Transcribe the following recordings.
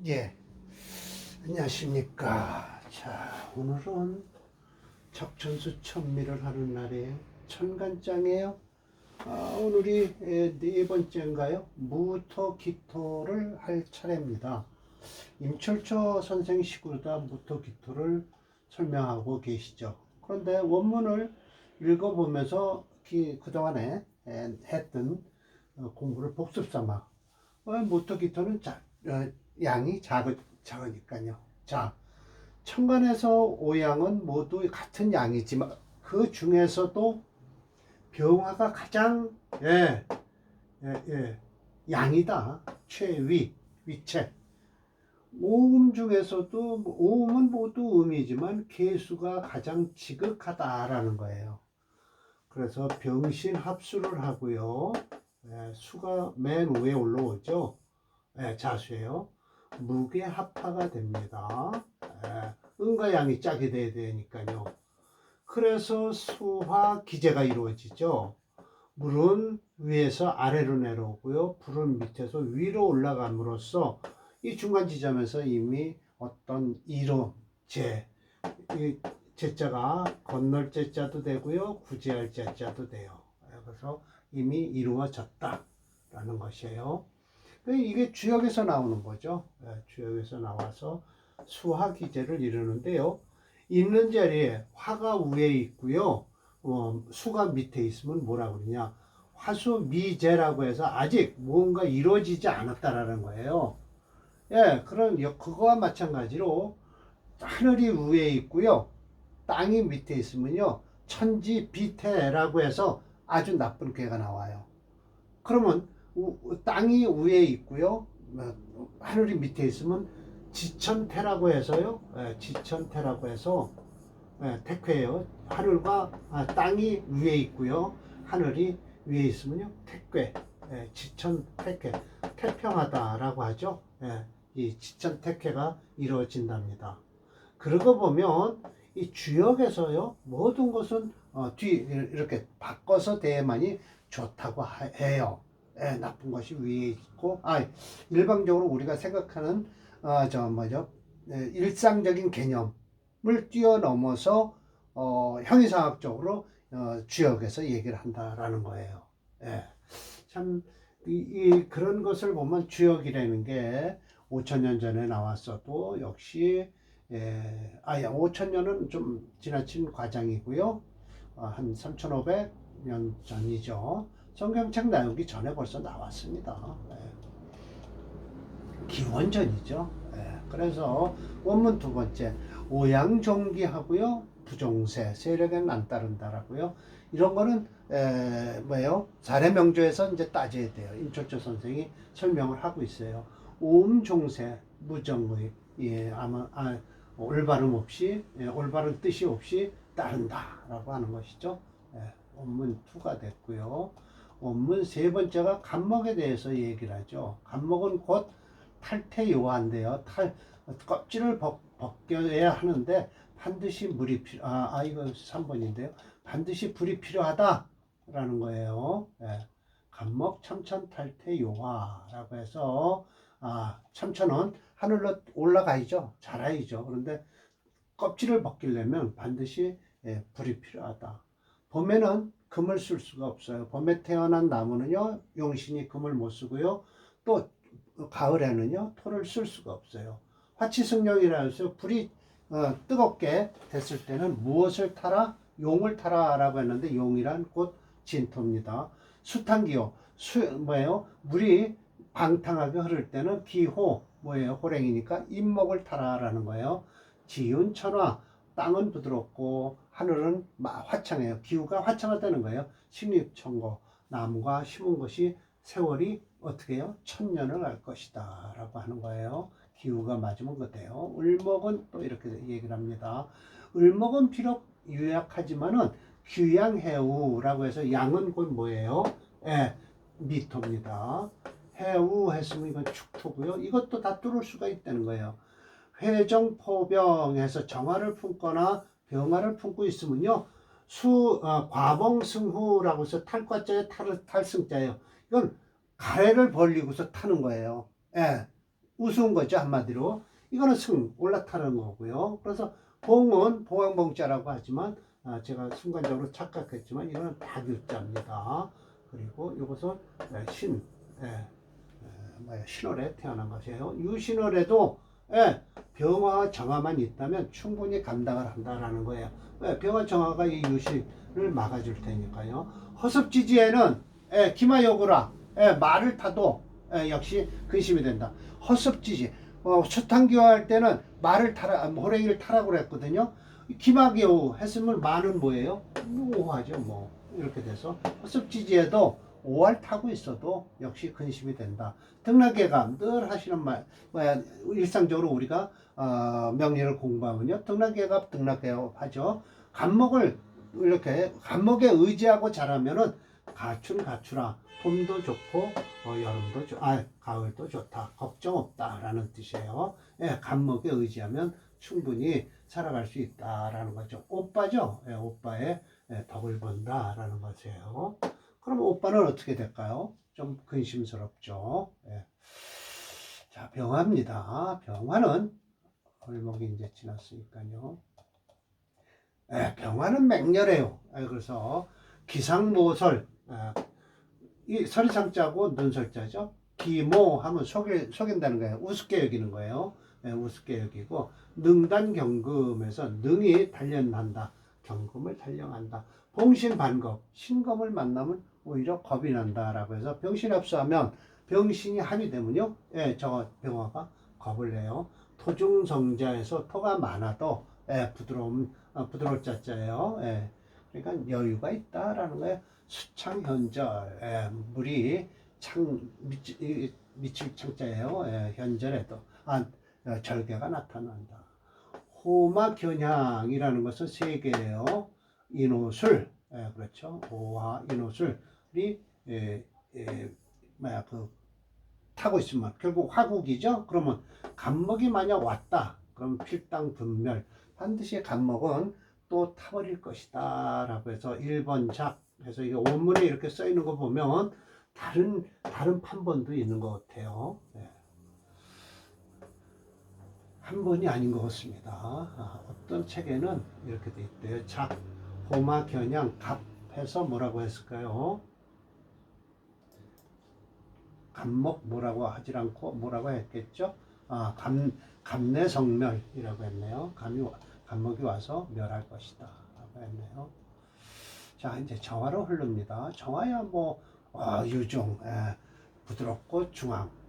예, 안녕하십니까. 자, 오늘은 적천수 천미를 하는 날이에요. 천간장이에요. 오늘이 네 번째인가요? 무토 기토를 할 차례입니다. 임철초 선생 시구다 무토 기토를 설명하고 계시죠. 그런데 원문을 읽어보면서 그동안에 했던 공부를 복습 삼아 무토 기토는 양이 작으니까요. 자, 천간에서 오양은 모두 같은 양이지만 그 중에서도 병화가 가장 양이다. 최위, 위체. 오음 중에서도 오음은 모두 음이지만 개수가 가장 지극하다라는 거예요. 그래서 병신 합수를 하고요. 수가 맨 위에 올라오죠. 자수예요. 무게 합파가 됩니다. 음과 양이 짝이 돼야 되니까요. 그래서 수화 기제가 이루어지죠. 물은 위에서 아래로 내려오고요. 불은 밑에서 위로 올라감으로써 이 중간 지점에서 이미 어떤 이론, 이 제자가 건널 제자도 되고요. 구제할 제자도 돼요. 그래서 이미 이루어졌다라는 것이에요. 이게 주역에서 나오는 거죠. 주역에서 나와서 수화 기제를 이루는데요. 있는 자리에 화가 위에 있고요. 수가 밑에 있으면 뭐라 그러냐. 화수미제라고 해서 아직 뭔가 이루어지지 않았다라는 거예요. 그런 그거와 마찬가지로 하늘이 위에 있고요. 땅이 밑에 있으면요. 천지비태라고 해서 아주 나쁜 괴가 나와요. 그러면 땅이 위에 있고요. 하늘이 밑에 있으면 지천태라고 해서요. 지천태라고 해서 태괴예요. 하늘과 땅이 위에 있고요. 하늘이 위에 있으면요. 태괴, 지천태괴, 태평하다라고 하죠. 이 지천태괴가 이루어진답니다. 그러고 보면 이 주역에서요. 모든 것은 이렇게 바꿔서 대해만이 좋다고 해요. 나쁜 것이 위에 있고, 일방적으로 우리가 생각하는 일상적인 개념을 뛰어넘어서 형이상학적으로 주역에서 얘기를 한다라는 거예요. 참 그런 것을 보면 주역이라는 게 5천년 전에 나왔어도 역시 5천년은 좀 지나친 과장이고요. 한 3,500년 전이죠. 성경책 나오기 전에 벌써 나왔습니다. 기원전이죠. 그래서 원문 두 번째 오양종기하고요. 부종세 세력에는 안 따른다라고요. 이런 거는 뭐예요? 사례명조에서 이제 따져야 돼요. 임철조 선생이 설명을 하고 있어요. 오음종세 무정의 아마 올바름 없이 올바른 뜻이 없이 따른다라고 하는 것이죠. 원문 2가 됐고요. 원문 세 번째가 간목에 대해서 얘기를 하죠. 간목은 곧 탈퇴요한데요. 껍질을 벗겨야 하는데 반드시 물이 이거 3번인데요. 반드시 불이 필요하다라는 거예요. 간목 참천 탈퇴요화라고 해서 참천은 하늘로 올라가야죠. 자라야죠. 그런데 껍질을 벗기려면 반드시 불이 필요하다. 봄에는 금을 쓸 수가 없어요. 봄에 태어난 나무는요, 용신이 금을 못 쓰고요. 또 가을에는요, 토를 쓸 수가 없어요. 화치승령이라 해서 불이 뜨겁게 됐을 때는 무엇을 타라? 용을 타라 라고 했는데 용이란 곧 진토입니다. 수탄기호, 뭐예요? 물이 방탕하게 흐를 때는 기호, 뭐예요? 호랭이니까 인목을 타라 라는 거예요. 지운 천화, 땅은 부드럽고 하늘은 화창해요. 기후가 화창하다는 거예요. 식립천고, 나무가 심은 것이 세월이 어떻게 해요? 1000년을 갈 것이다 라고 하는 거예요. 기후가 맞으면 그때요. 을목은 또 이렇게 얘기를 합니다. 을목은 비록 유약하지만은 귀양해우라고 해서 양은 곧 뭐예요? 미토입니다. 해우 했으면 이건 축토고요. 이것도 다 뚫을 수가 있다는 거예요. 회정포병에서 정화를 품거나 병화를 품고 있으면요. 과봉승후라고 해서 탈과자에 탈승자예요. 이건 가래를 벌리고서 타는 거예요. 우스운 거죠, 한마디로. 이거는 승, 올라타는 거고요. 그래서 봉은 봉황봉자라고 하지만 제가 순간적으로 착각했지만 이거는 박유자입니다. 그리고 이것은 신, 신월에 태어난 것이에요. 유신월에도 병화와 정화만 있다면 충분히 감당을 한다라는 거예요. 병화 정화가 이 유신을 막아줄 테니까요. 허습지지에는 기마요구라 말을 타도 역시 근심이 된다. 허습지지 수탕기화할 때는 말을 타라, 호랭이를 타라고 그랬거든요. 기마교우 했으면 말은 뭐예요? 오하죠, 뭐. 이렇게 돼서 허습지지에도 5할 타고 있어도 역시 근심이 된다. 등락예감 늘 하시는 말, 일상적으로 우리가 명리를 공부하면요, 등락예감 하죠. 간목을 이렇게 간목에 의지하고 자라면은 가출아 봄도 좋고 여름도 가을도 좋다, 걱정 없다라는 뜻이에요. 간목에 의지하면 충분히 살아갈 수 있다라는 거죠. 오빠죠. 오빠의 덕을 본다라는 것이에요. 그럼 오빠는 어떻게 될까요? 좀 근심스럽죠. 자, 병화입니다. 병화는 을목이 이제 지났으니까요. 병화는 맹렬해요. 그래서 기상모설, 이 설이상자고 눈설자죠. 기모하면 속인다는 거예요. 우습게 여기는 거예요. 우습게 여기고, 능단경금에서 능이 단련한다. 경금을 단련한다. 봉신반겁, 신검을 만나면 오히려 겁이 난다라고 해서 병신합수하면 병신이 합의되면요, 저 병화가 겁을 내요. 토중성자에서 토가 많아도 부드러울 자자예요. 그러니까 여유가 있다라는 거예요. 수창현절, 물이 미칠 창자예요. 현절에도 절개가 나타난다. 호마견향이라는 것은 세 개예요. 인호술, 그렇죠. 호화 인호술이 타고 있으면 결국 화국이죠. 그러면 간목이 만약 왔다, 그럼 필당분멸, 반드시 간목은 또 타버릴 것이다 라고 해서 1번 작 해서 이게 원문에 이렇게 써 있는 거 보면 다른 판본도 있는 것 같아요. 한 번이 아닌 것 같습니다. 어떤 책에는 이렇게 돼 있대요. 작, 호마, 겨냥, 갑 해서 뭐라고 했을까요? 간목 뭐라고 하질 않고 뭐라고 했겠죠? 갑내성멸이라고 했네요. 간목이 와서 멸할 것이다 라고 했네요. 자, 이제 정화로 흐릅니다. 정화야 유중, 부드럽고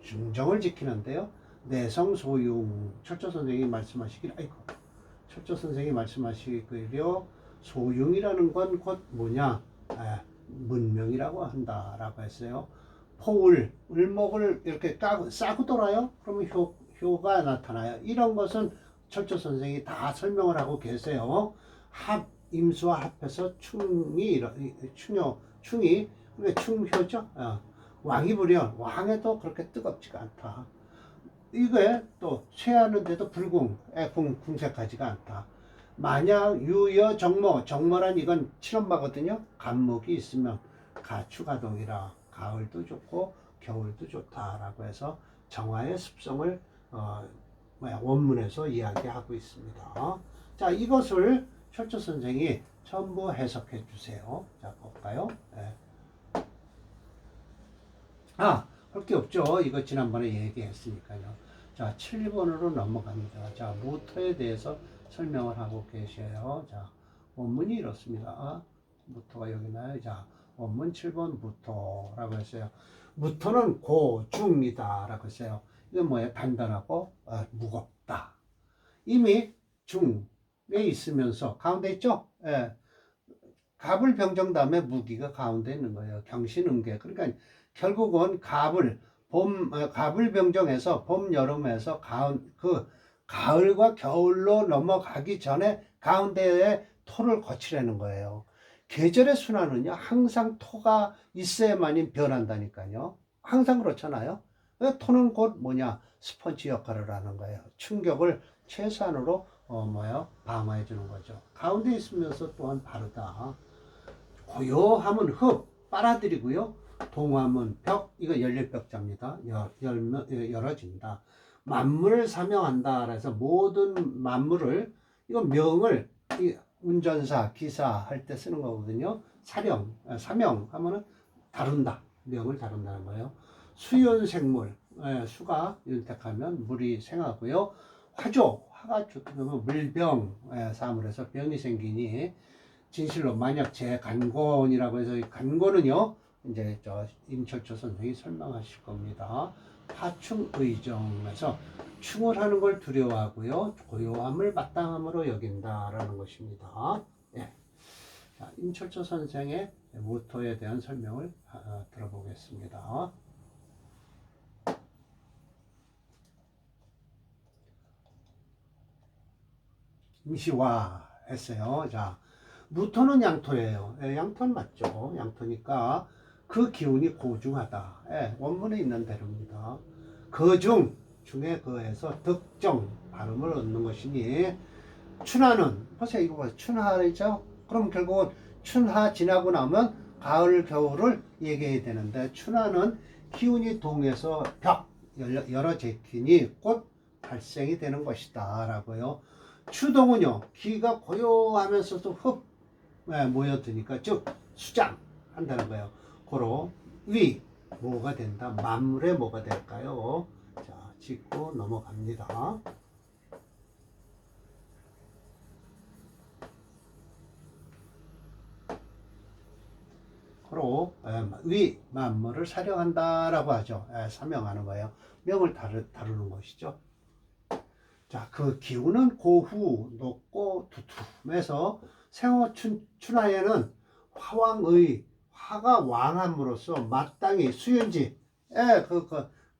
중정을 지키는데요. 내성 소융, 철조 선생이 말씀하시길, 철조 선생이 말씀하시기로 소융이라는 건 곧 뭐냐, 문명이라고 한다라고 했어요. 포울, 을목을 이렇게 싸고 돌아요. 그러면 효가 나타나요. 이런 것은 철조 선생이 다 설명을 하고 계세요. 임수와 합해서 충이 그러니까 충효죠. 왕이 불연, 왕에도 그렇게 뜨겁지가 않다. 이게 또 쇠하는데도 궁색하지가 않다. 만약 유여 정모란 이건 칠엄마거든요. 간목이 있으면 가추가동이라 가을도 좋고 겨울도 좋다라고 해서 정화의 습성을 원문에서 이야기하고 있습니다. 자, 이것을 철조 선생이 전부 해석해 주세요. 자, 볼까요? 할 게 없죠. 이거 지난번에 얘기했으니까요. 자, 7번으로 넘어갑니다. 자, 무토에 대해서 설명을 하고 계셔요. 자, 원문이 이렇습니다. 무토가 여기 나요. 자, 원문 7번 무토라고 했어요. 무토는 고중이다 라고 했어요. 이건 뭐예요? 단단하고 무겁다. 이미 중에 있으면서 가운데 있죠? 갑을 병정 다음에 무기가 가운데 있는 거예요. 경신응계. 그러니까 결국은 갑을 병정해서 봄, 여름에서 가을과 겨울로 넘어가기 전에 가운데에 토를 거치려는 거예요. 계절의 순환은요, 항상 토가 있어야만이 변한다니까요. 항상 그렇잖아요. 토는 곧 뭐냐, 스펀지 역할을 하는 거예요. 충격을 최소한으로 방어해 주는 거죠. 가운데 있으면서 또한 바르다. 고요함은 흡, 빨아들이고요. 동함은 벽, 이거 열릴벽자입니다. 열어진다. 만물을 사명한다. 그래서 모든 만물을, 이건 명을 운전사, 기사 할 때 쓰는 거거든요. 사명 하면은 다룬다. 명을 다룬다는 거예요. 수윤생물, 수가 윤택하면 물이 생하고요. 화가 좋게 되면 물병, 사물에서 병이 생기니 진실로 만약 제간곤이라고 해서, 간곤은요 이제 저 임철초 선생이 설명하실 겁니다. 파충의정에서 충을 하는 걸 두려워하고요, 고요함을 마땅함으로 여긴다라는 것입니다. 예. 자, 임철초 선생의 모토에 대한 설명을 들어보겠습니다. 임시화 했어요. 자, 무토는 양토예요. 양토는 맞죠. 양토니까 그 기운이 고중하다. 원문에 있는 대로입니다. 거중, 중에 거에서 득정, 발음을 얻는 것이니, 춘하는, 보세요. 이거 보세요. 춘하죠. 그럼 결국은 춘하 지나고 나면 가을, 겨울을 얘기해야 되는데, 춘하는 기운이 동해서 여러 제키니 곧 발생이 되는 것이다 라고요. 추동은요, 기가 고요하면서도 모여드니까, 즉 수장 한다는 거예요. 고로 뭐가 된다? 만물의 뭐가 될까요? 자, 짚고 넘어갑니다. 고로 만물을 사령한다라고 하죠. 사명하는 거예요. 명을 다루는 것이죠. 자, 그 기운은 고후, 높고 두툼해서 생어 춘하에는 화가 왕함으로써 마땅히 수윤지,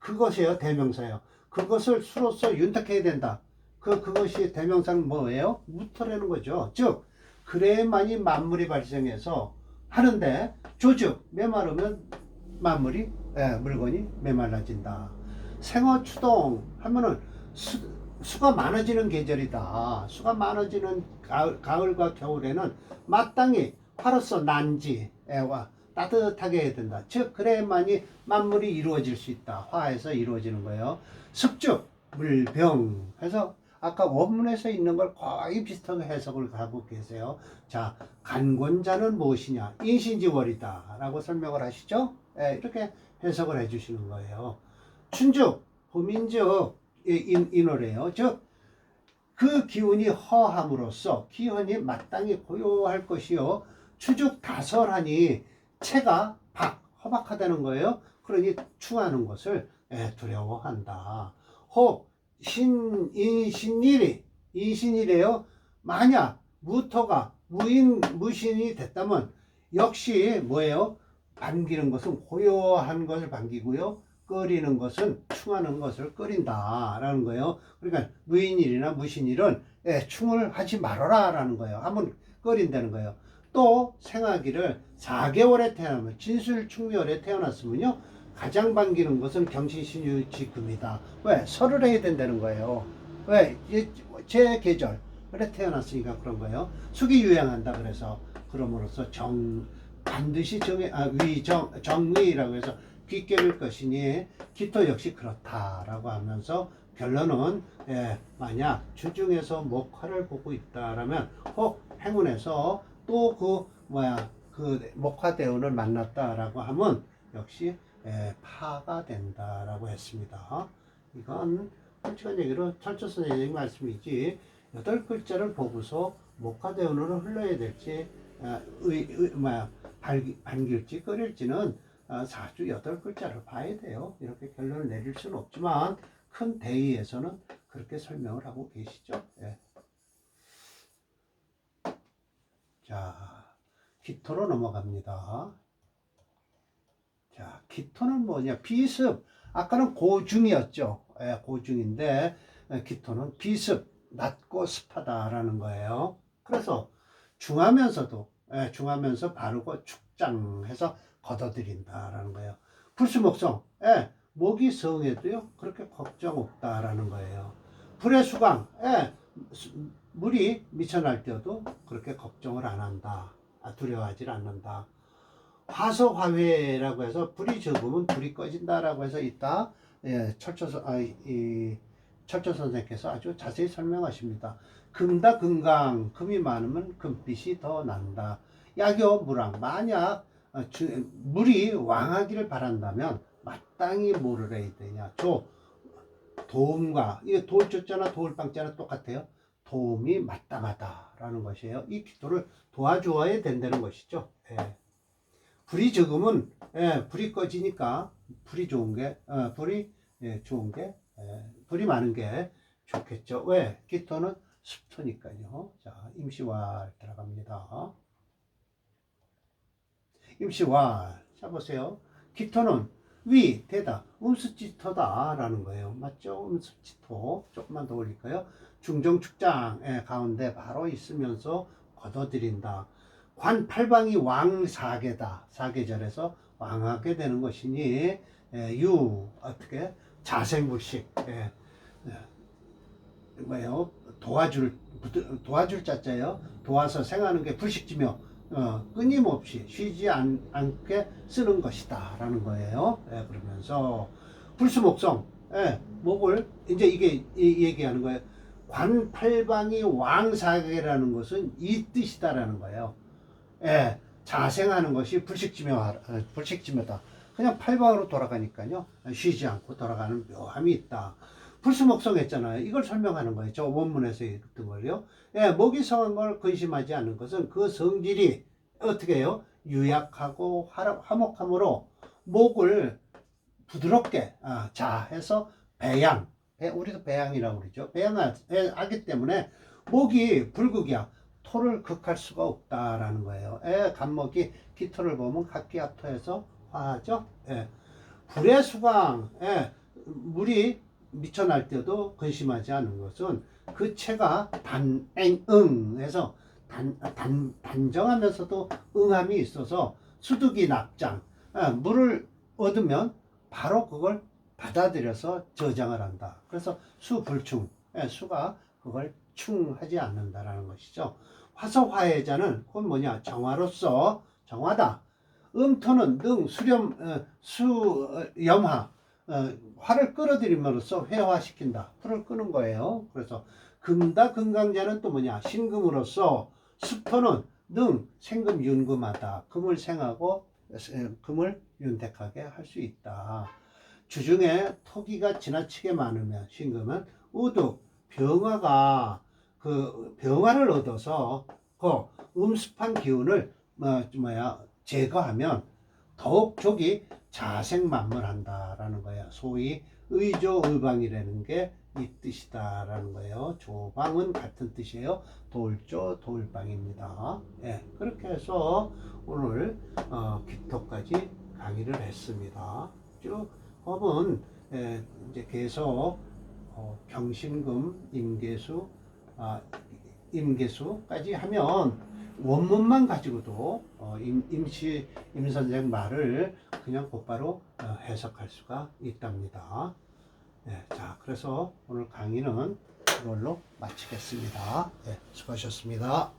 그것이에요. 대명사예요. 그것을 수로서 윤택해야 된다. 그것이 대명사는 뭐예요? 무토라는 거죠. 즉, 그래야만이 만물이 발생해서 하는데, 조즉, 메마르면 물건이 메말라진다. 생어 추동 하면은 수가 많아지는 계절이다. 수가 많아지는 가을과 겨울에는 마땅히 화로서 난지와 따뜻하게 해야 된다. 즉 그래야만이 만물이 이루어질 수 있다. 화에서 이루어지는 거예요. 습즉 물병 해서 아까 원문에서 있는 걸 거의 비슷하게 해석을 하고 계세요. 자, 간곤자는 무엇이냐? 인신지월이다 라고 설명을 하시죠. 이렇게 해석을 해 주시는 거예요. 춘즉 호민즉 인호래요. 즉 그 기운이 허함으로써 기운이 마땅히 고요할 것이요, 추죽 다설하니 체가 허박하다는 거예요. 그러니 추하는 것을 두려워한다. 혹 인신이래요. 만약 무토가 무신이 됐다면 역시 뭐예요? 반기는 것은 고요한 것을 반기고요, 끓이는 것은 충하는 것을 끓인다 라는 거예요. 그러니까 무인일이나 무신일은 충을 하지 말아라 라는 거예요. 한번 끓인다는 거예요. 또 생하기를 4개월에 태어나면, 진술충묘월에 태어났으면요, 가장 반기는 것은 경신신유지금이다. 왜? 설을 해야 된다는 거예요. 왜? 제 계절에 태어났으니까 그런 거예요. 숙이 유양한다 그래서, 그럼으로써 반드시 정위라고 해서 귀깨를 것이니 기토 역시 그렇다라고 하면서 결론은, 만약 주중에서 목화를 보고 있다라면 혹 행운에서 또 그 목화대운을 만났다라고 하면 역시 파가 된다라고 했습니다. 이건 솔직한 얘기로 철저 선생님 말씀이지 8글자를 보고서 목화대운으로 흘러야 될지 반길지 끓일지는 사주 8글자를 봐야 돼요. 이렇게 결론을 내릴 수는 없지만 큰 대의에서는 그렇게 설명을 하고 계시죠. 자, 기토로 넘어갑니다. 자, 기토는 뭐냐? 비습. 아까는 고중이었죠. 고중인데 기토는 비습, 낮고 습하다라는 거예요. 그래서 중하면서 바르고 축장해서 걷어들인다라는 거예요. 불수목성, 목이 성해도요 그렇게 걱정 없다라는 거예요. 불의 수강, 물이 미쳐날 때도 그렇게 걱정을 안 한다. 두려워하지 않는다. 화소화회라고 해서 불이 적으면 불이 꺼진다라고 해서 있다. 철저서 이 철조 선생께서 아주 자세히 설명하십니다. 금다 금강, 금이 많으면 금빛이 더 난다. 약여 물왕, 만약 물이 왕하기를 바란다면 마땅히 뭐를 해야 되냐. 도움과, 이게 도울조자나 도울방자나 똑같아요. 도움이 마땅하다라는 것이에요. 이 기도를 도와주어야 된다는 것이죠. 예. 불이 적으면 불이 꺼지니까 불이 좋은 게 불이 좋은 게 불이 많은 게 좋겠죠. 왜? 기토는 습토니까요. 자, 임시왈 들어갑니다. 임시왈. 자, 보세요. 기토는 위, 대다, 음수지토다라는 거예요. 맞죠? 음수지토. 조금만 더 올릴까요? 중정축장 가운데 바로 있으면서 거둬들인다. 관 팔방이 왕사계다. 사계절에서 왕하게 되는 것이니 어떻게 자생불식 뭐예요? 도와줄 자자예요. 도와서 생하는 게 불식지며 끊임없이 쉬지 않게 쓰는 것이다 라는 거예요. 그러면서 불수목성 목을 이제 이게 얘기하는 거예요. 관팔방이 왕사계라는 것은 이 뜻이다라는 거예요. 자생하는 것이 불식지묘다. 그냥 팔방으로 돌아가니까요. 쉬지 않고 돌아가는 묘함이 있다. 불수목성 했잖아요. 이걸 설명하는 거예요. 저 원문에서 읽던 걸요. 목이 성한 걸 근심하지 않는 것은 그 성질이 어떻게 해요? 유약하고 화목함으로 목을 부드럽게 자해서 배양, 우리도 배양이라고 그러죠. 배양하기 때문에 목이 불극이야. 토를 극할 수가 없다라는 거예요. 간목이 기토를 보면 각기압토해서 화하죠. 불의 수강, 물이 미쳐날 때도 근심하지 않는 것은 그 체가 단앵응해서 단정하면서도 응함이 있어서 수득이 납장, 물을 얻으면 바로 그걸 받아들여서 저장을 한다. 그래서 수불충, 수가 그걸 충하지 않는다라는 것이죠. 화서화해자는 그건 뭐냐? 정화로서 정화다. 음토는 능 수염화, 화를 끌어들임으로써 회화시킨다. 불을 끄는 거예요. 그래서 금다 금강자는 또 뭐냐? 신금으로서 수토는 능 생금윤금하다. 금을 생하고 금을 윤택하게 할 수 있다. 주중에 토기가 지나치게 많으면 신금은 우득 병화가 그 병화를 얻어서 그 음습한 기운을 제거하면 더욱 족이 자생만물한다라는 거야. 소위 의조의방이라는 게 이 뜻이다라는 거예요. 조방은 같은 뜻이에요. 돌조 돌방입니다. 그렇게 해서 오늘 기토까지 강의를 했습니다. 쭉 법은 이제 계속 경신금, 임계수까지 하면 원문만 가지고도 임 선생 말을 그냥 곧바로 해석할 수가 있답니다. 자, 그래서 오늘 강의는 이걸로 마치겠습니다. 수고하셨습니다.